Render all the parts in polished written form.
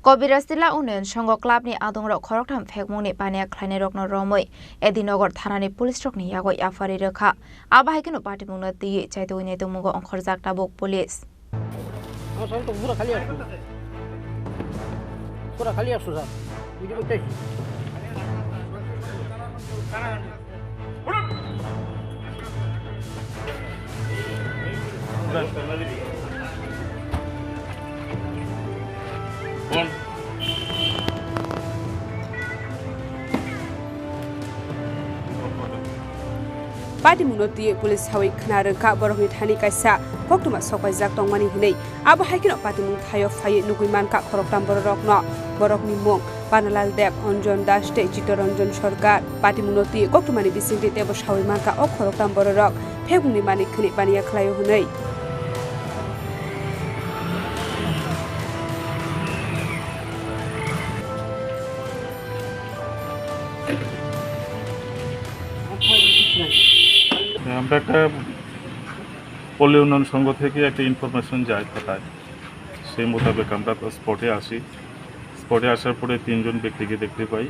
Kobirastila unen songo klubni adongrok Khoroktham Phekmungni Baniya Khlainairok no romoi Nagar Thanani police rokni yago yafari rekha abahikeno patimungna ti chaitoine tumugo onkhorjak tabok police पूरा खाली है सुजा video को देखिए Pati munoti police hawi khnar ka borok ni thani kaisa Phekmung sokai jak tongmani hinei abo haikino pati mung thayo phai nuguiman ka Khoroktham borok no borok ni mung Panalal Deb Onjon Das te Chitoranjon Sarkar pati munoti koktumani bisingti tebo sawi man ka ok Khoroktham borok Phekmung ni mani khni Baniya khlaio hunei আমরা একটা পল্লী উন্নয়ন সংঘ থেকে একটা information যায় থানায় সেই মোতাবেক আমরা স্পটে আসি স্পটে আসার পরে তিনজন ব্যক্তিকে দেখতে পাই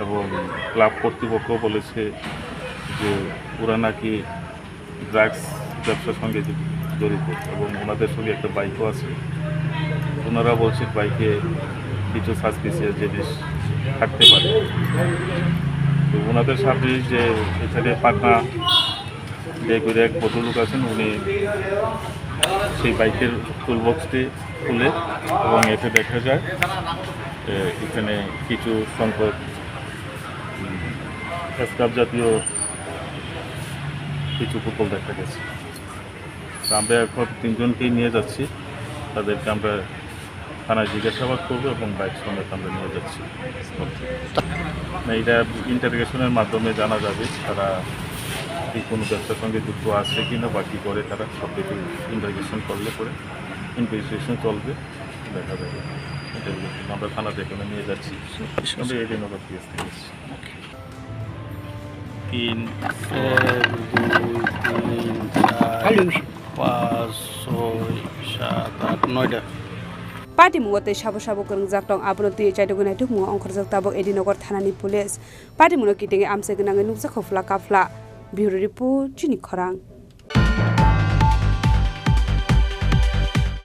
এবং ক্লাব কর্তৃপক্ষ বলেছে যে ওরা নাকি ড্রাগস ব্যবসার সঙ্গে জড়িত এবং ওনাদের সঙ্গে একটা বাইকও আছে ওনারা বলছে বাইকে কিছু সাসপিসিয়াস জিনিস থাকতে পারে তো ওনাদের সামনে যে এখানে পাটনা করে এক ভদ্রলোক আছেন উনি সেই বাইকের টুলবক্সটি খুলে এবং এতে দেখা যায় এখানে কিছু সংখ্যক স্ক্রাপ জাতীয় কিছু বোতল দেখা গেছে আমরা এখন তিনজনকেই নিয়ে যাচ্ছি তাদেরকে আমরা থানায় জিজ্ঞাসাবাদ করবো এবং বাইক সঙ্গে আমরা নিয়ে যাচ্ছি এটা ইন্টারোগেশনের মাধ্যমে জানা যাবে তারা কি কোনো ব্যবসার সঙ্গে যুক্ত আছে কি না বা কী করে তারা সব কিছু ইন্টারোগেশন করলে পরে ইনভেস্টিগেশন চলবে দেখা যাবে আমরা থানাতে এখানে নিয়ে যাচ্ছি আমরা এই দিন আবার কেস নিয়েছি 3 4 5 6 7 8 9 Pati mungote shabo shabo kereng jak tong abonoti chaidoguna thukmu onkhorjak tabok Nagar Thanani police Pati muno kitinge amse gnange nukja khofla kafla Bureau Report Chini Khorang